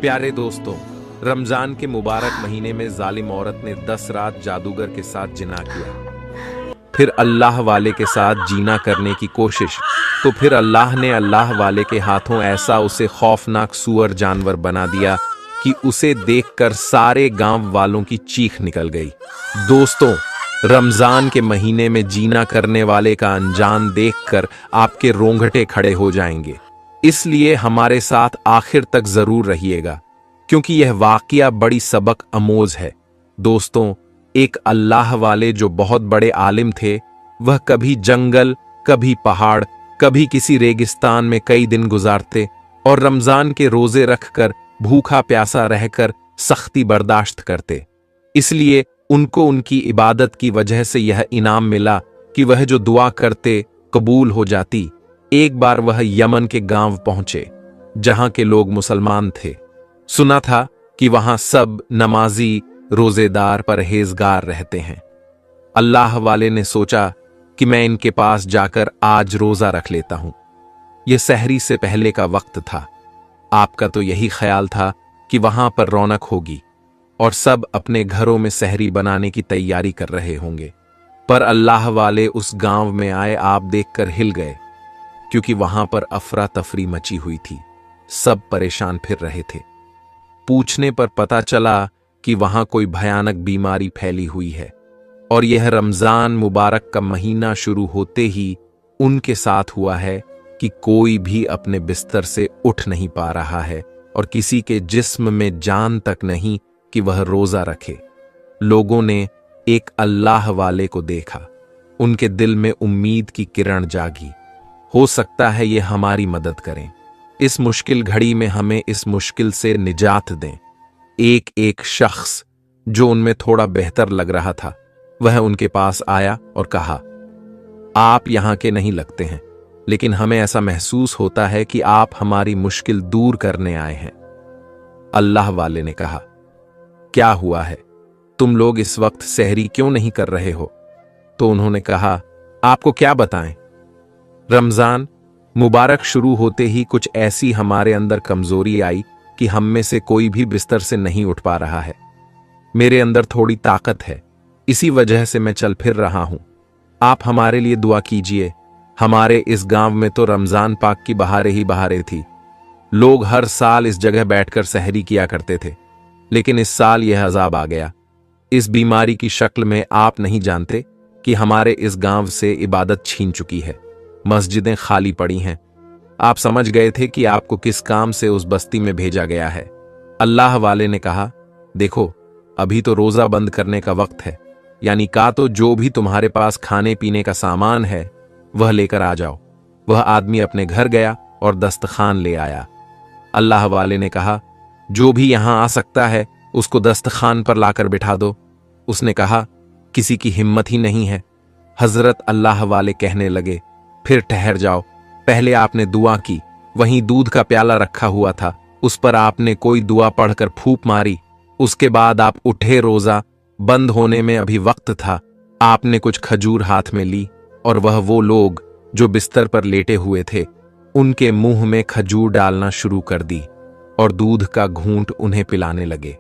प्यारे दोस्तों, रमजान के मुबारक महीने में जालिम औरत ने 10 रात जादूगर के साथ जिना किया। फिर अल्लाह वाले के साथ जीना करने की कोशिश, तो फिर अल्लाह ने अल्लाह वाले के हाथों ऐसा उसे खौफनाक सुअर जानवर बना दिया कि उसे देखकर सारे गांव वालों की चीख निकल गई। दोस्तों, रमजान के महीने में जीना करने वाले का अंजाम देखकर आपके रोंगटे खड़े हो जाएंगे। इसलिए हमारे साथ आखिर तक जरूर रहिएगा, क्योंकि यह वाकया बड़ी सबक आमोज है। दोस्तों, एक अल्लाह वाले जो बहुत बड़े आलिम थे, वह कभी जंगल, कभी पहाड़, कभी किसी रेगिस्तान में कई दिन गुजारते और रमजान के रोजे रखकर भूखा प्यासा रहकर सख्ती बर्दाश्त करते। इसलिए उनको उनकी इबादत की वजह से यह इनाम मिला कि वह जो दुआ करते कबूल हो जाती। एक बार वह यमन के गांव पहुंचे, जहां के लोग मुसलमान थे। सुना था कि वहां सब नमाजी, रोजेदार, परहेजगार रहते हैं। अल्लाह वाले ने सोचा कि मैं इनके पास जाकर आज रोजा रख लेता हूं। यह सहरी से पहले का वक्त था। आपका तो यही ख्याल था कि वहां पर रौनक होगी और सब अपने घरों में सहरी बनाने की तैयारी कर रहे होंगे। पर अल्लाह वाले उस गांव में आए, आप देखकर हिल गए, क्योंकि वहां पर अफरा तफरी मची हुई थी। सब परेशान फिर रहे थे। पूछने पर पता चला कि वहां कोई भयानक बीमारी फैली हुई है और यह रमजान मुबारक का महीना शुरू होते ही उनके साथ हुआ है कि कोई भी अपने बिस्तर से उठ नहीं पा रहा है और किसी के जिस्म में जान तक नहीं कि वह रोजा रखे। लोगों ने एक अल्लाह वाले को देखा। उनके दिल में उम्मीद की किरण जागी। हो सकता है ये हमारी मदद करें, इस मुश्किल घड़ी में हमें इस मुश्किल से निजात दें। एक एक शख्स जो उनमें थोड़ा बेहतर लग रहा था, वह उनके पास आया और कहा, आप यहां के नहीं लगते हैं, लेकिन हमें ऐसा महसूस होता है कि आप हमारी मुश्किल दूर करने आए हैं। अल्लाह वाले ने कहा, क्या हुआ है? तुम लोग इस वक्त सहरी क्यों नहीं कर रहे हो? तो उन्होंने कहा, आपको क्या बताएं? रमजान मुबारक शुरू होते ही कुछ ऐसी हमारे अंदर कमजोरी आई कि हम में से कोई भी बिस्तर से नहीं उठ पा रहा है। मेरे अंदर थोड़ी ताकत है, इसी वजह से मैं चल फिर रहा हूं। आप हमारे लिए दुआ कीजिए। हमारे इस गांव में तो रमजान पाक की बहारें ही बहारें थी। लोग हर साल इस जगह बैठकर सहरी किया करते थे, लेकिन इस साल यह अजाब आ गया। इस बीमारी की शक्ल में आप नहीं जानते कि हमारे इस गांव से इबादत छीन चुकी है। मस्जिदें खाली पड़ी हैं। आप समझ गए थे कि आपको किस काम से उस बस्ती में भेजा गया है। अल्लाह वाले ने कहा, देखो, अभी तो रोजा बंद करने का वक्त है, यानी का तो जो भी तुम्हारे पास खाने पीने का सामान है वह लेकर आ जाओ। वह आदमी अपने घर गया और दस्तखान ले आया। अल्लाह वाले ने कहा, जो भी यहां आ सकता है उसको दस्तखान पर लाकर बिठा दो। उसने कहा, किसी की हिम्मत ही नहीं है। हजरत अल्लाह वाले कहने लगे, फिर ठहर जाओ। पहले आपने दुआ की, वहीं दूध का प्याला रखा हुआ था, उस पर आपने कोई दुआ पढ़कर फूंक मारी। उसके बाद आप उठे। रोजा बंद होने में अभी वक्त था। आपने कुछ खजूर हाथ में ली और वो लोग जो बिस्तर पर लेटे हुए थे, उनके मुंह में खजूर डालना शुरू कर दी और दूध का घूंट उन्हें पिलाने लगे।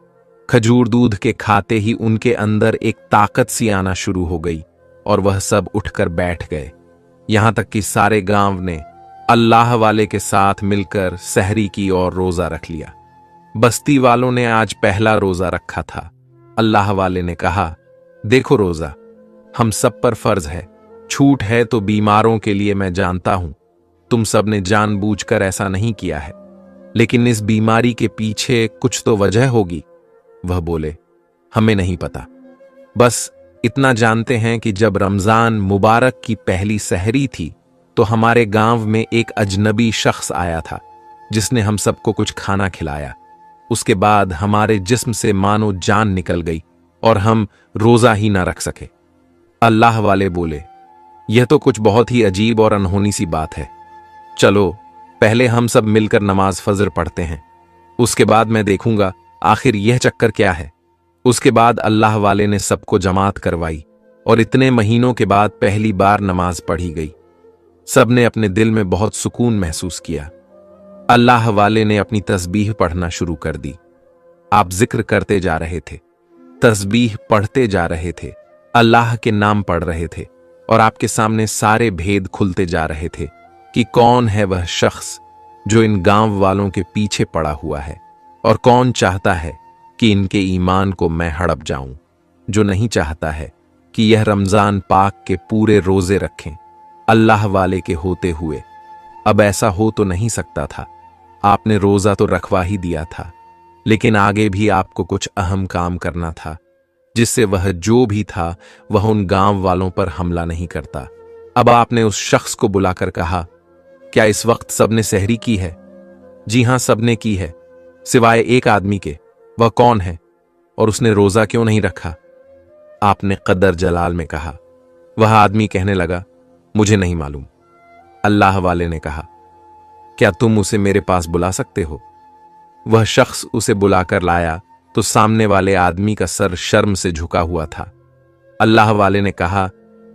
खजूर दूध के खाते ही उनके अंदर एक ताकत सी आना शुरू हो गई और वह सब उठकर बैठ गए। यहां तक कि सारे गांव ने अल्लाह वाले के साथ मिलकर सहरी की और रोजा रख लिया। बस्ती वालों ने आज पहला रोजा रखा था। अल्लाह वाले ने कहा, देखो, रोजा हम सब पर फर्ज है। छूट है तो बीमारों के लिए मैं जानता हूं। तुम सब ने जानबूझकर ऐसा नहीं किया है, लेकिन इस बीमारी के पीछे कुछ तो वजह होगी। वह बोले, हमें नहीं पता, बस इतना जानते हैं कि जब रमजान मुबारक की पहली सहरी थी तो हमारे गांव में एक अजनबी शख्स आया था, जिसने हम सबको कुछ खाना खिलाया। उसके बाद हमारे जिस्म से मानो जान निकल गई और हम रोजा ही ना रख सके। अल्लाह वाले बोले, यह तो कुछ बहुत ही अजीब और अनहोनी सी बात है। चलो पहले हम सब मिलकर नमाज फजर पढ़ते हैं, उसके बाद मैं देखूंगा आखिर यह चक्कर क्या है। उसके बाद अल्लाह वाले ने सबको जमात करवाई और इतने महीनों के बाद पहली बार नमाज पढ़ी गई। सबने अपने दिल में बहुत सुकून महसूस किया। अल्लाह वाले ने अपनी तस्बीह पढ़ना शुरू कर दी। आप जिक्र करते जा रहे थे, तस्बीह पढ़ते जा रहे थे, अल्लाह के नाम पढ़ रहे थे और आपके सामने सारे भेद खुलते जा रहे थे कि कौन है वह शख्स जो इन गांव वालों के पीछे पड़ा हुआ है और कौन चाहता है कि इनके ईमान को मैं हड़प जाऊं, जो नहीं चाहता है कि यह रमजान पाक के पूरे रोजे रखें अल्लाह वाले के होते हुए। अब ऐसा हो तो नहीं सकता था, आपने रोजा तो रखवा ही दिया था, लेकिन आगे भी आपको कुछ अहम काम करना था जिससे वह जो भी था वह उन गांव वालों पर हमला नहीं करता। अब आपने उस शख्स को बुलाकर कहा, क्या इस वक्त सबने सहरी की है? जी हां, सबने की है, सिवाय एक आदमी के। वह कौन है और उसने रोजा क्यों नहीं रखा? आपने कदर जलाल में कहा। वह आदमी कहने लगा, मुझे नहीं मालूम। अल्लाह वाले ने कहा, क्या तुम उसे मेरे पास बुला सकते हो? वह शख्स उसे बुलाकर लाया तो सामने वाले आदमी का सर शर्म से झुका हुआ था। अल्लाह वाले ने कहा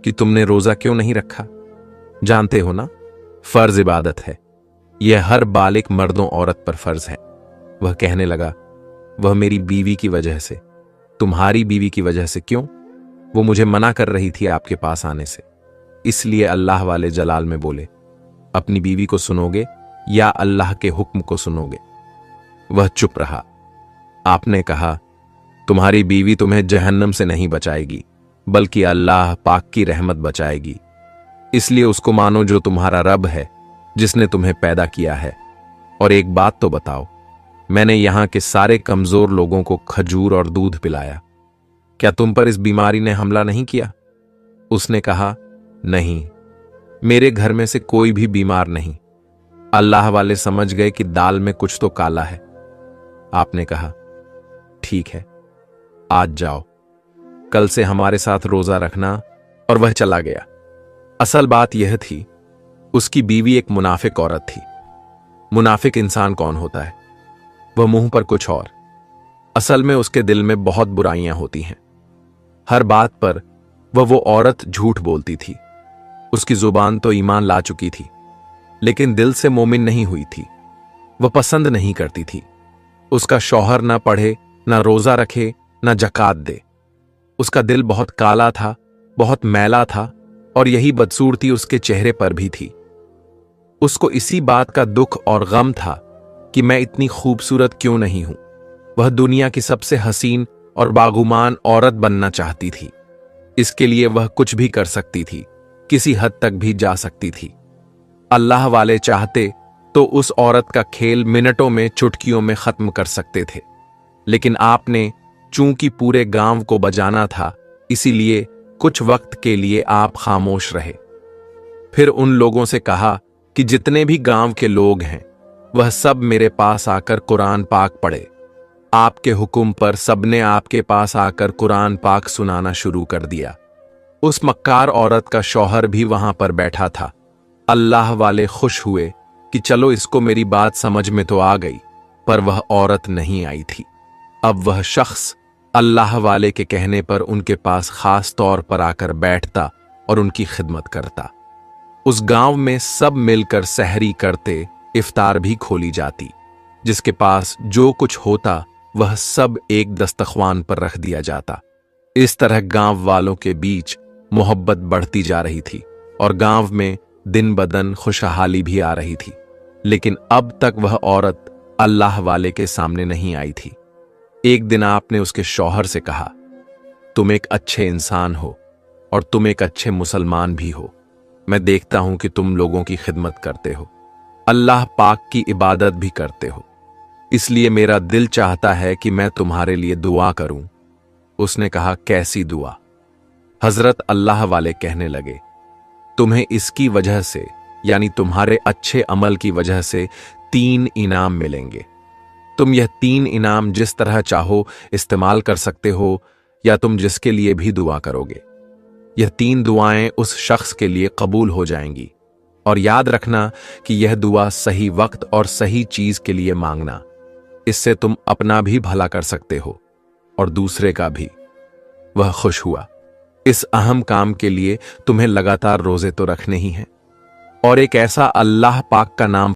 कि तुमने रोजा क्यों नहीं रखा? जानते हो ना, फर्ज इबादत है, यह हर बालिग मर्दों औरत पर फर्ज है। वह कहने लगा, वह मेरी बीवी की वजह से। तुम्हारी बीवी की वजह से क्यों? वो मुझे मना कर रही थी आपके पास आने से। इसलिए अल्लाह वाले जलाल में बोले, अपनी बीवी को सुनोगे या अल्लाह के हुक्म को सुनोगे? वह चुप रहा। आपने कहा, तुम्हारी बीवी तुम्हें जहन्नम से नहीं बचाएगी, बल्कि अल्लाह पाक की रहमत बचाएगी। इसलिए उसको मानो जो तुम्हारा रब है, जिसने तुम्हें पैदा किया है। और एक बात तो बताओ, मैंने यहां के सारे कमजोर लोगों को खजूर और दूध पिलाया, क्या तुम पर इस बीमारी ने हमला नहीं किया? उसने कहा, नहीं, मेरे घर में से कोई भी बीमार नहीं। अल्लाह वाले समझ गए कि दाल में कुछ तो काला है। आपने कहा, ठीक है, आज जाओ, कल से हमारे साथ रोजा रखना। और वह चला गया। असल बात यह थी, उसकी बीवी एक मुनाफिक औरत थी। मुनाफिक इंसान कौन होता है? वह मुंह पर कुछ और, असल में उसके दिल में बहुत बुराइयां होती हैं। हर बात पर वो औरत झूठ बोलती थी। उसकी जुबान तो ईमान ला चुकी थी, लेकिन दिल से मोमिन नहीं हुई थी। वह पसंद नहीं करती थी उसका शौहर ना पढ़े, ना रोजा रखे, ना जकात दे। उसका दिल बहुत काला था, बहुत मैला था, और यही बदसूरती उसके चेहरे पर भी थी। उसको इसी बात का दुख और गम था कि मैं इतनी खूबसूरत क्यों नहीं हूं। वह दुनिया की सबसे हसीन और बागुमान औरत बनना चाहती थी। इसके लिए वह कुछ भी कर सकती थी, किसी हद तक भी जा सकती थी। अल्लाह वाले चाहते तो उस औरत का खेल मिनटों में, चुटकियों में खत्म कर सकते थे, लेकिन आपने चूंकि पूरे गांव को बजाना था, इसीलिए कुछ वक्त के लिए आप खामोश रहे। फिर उन लोगों से कहा कि जितने भी गांव के लोग हैं वह सब मेरे पास आकर कुरान पाक पढ़े। आपके हुक्म पर सबने आपके पास आकर कुरान पाक सुनाना शुरू कर दिया। उस मक्कार औरत का शौहर भी वहां पर बैठा था। अल्लाह वाले खुश हुए कि चलो इसको मेरी बात समझ में तो आ गई, पर वह औरत नहीं आई थी। अब वह शख्स अल्लाह वाले के कहने पर उनके पास खास तौर पर आकर बैठता और उनकी खिदमत करता। उस गांव में सब मिलकर सहरी करते, इफ्तार भी खोली जाती। जिसके पास जो कुछ होता वह सब एक दस्तरख्वान पर रख दिया जाता। इस तरह गांव वालों के बीच मोहब्बत बढ़ती जा रही थी और गांव में दिन बदन खुशहाली भी आ रही थी। लेकिन अब तक वह औरत अल्लाह वाले के सामने नहीं आई थी। एक दिन आपने उसके शौहर से कहा, तुम एक अच्छे इंसान हो और तुम एक अच्छे मुसलमान भी हो। मैं देखता हूं कि तुम लोगों की खिदमत करते हो, अल्लाह पाक की इबादत भी करते हो, इसलिए मेरा दिल चाहता है कि मैं तुम्हारे लिए दुआ करूं। उसने कहा, कैसी दुआ? हजरत अल्लाह वाले कहने लगे, तुम्हें इसकी वजह से, यानी तुम्हारे अच्छे अमल की वजह से 3 इनाम मिलेंगे। तुम यह 3 इनाम जिस तरह चाहो इस्तेमाल कर सकते हो, या तुम जिसके लिए भी दुआ करोगे। यह 3 दुआएं उस शख्स के लिए कबूल हो जाएंगी। और याद रखना कि यह दुआ सही वक्त और सही चीज के लिए मांगना। इससे तुम अपना भी भला कर सकते हो और दूसरे का भी। वह खुश हुआ। इस अहम काम के लिए तुम्हें लगातार रोजे तो रखने ही हैं, और एक ऐसा अल्लाह पाक का नाम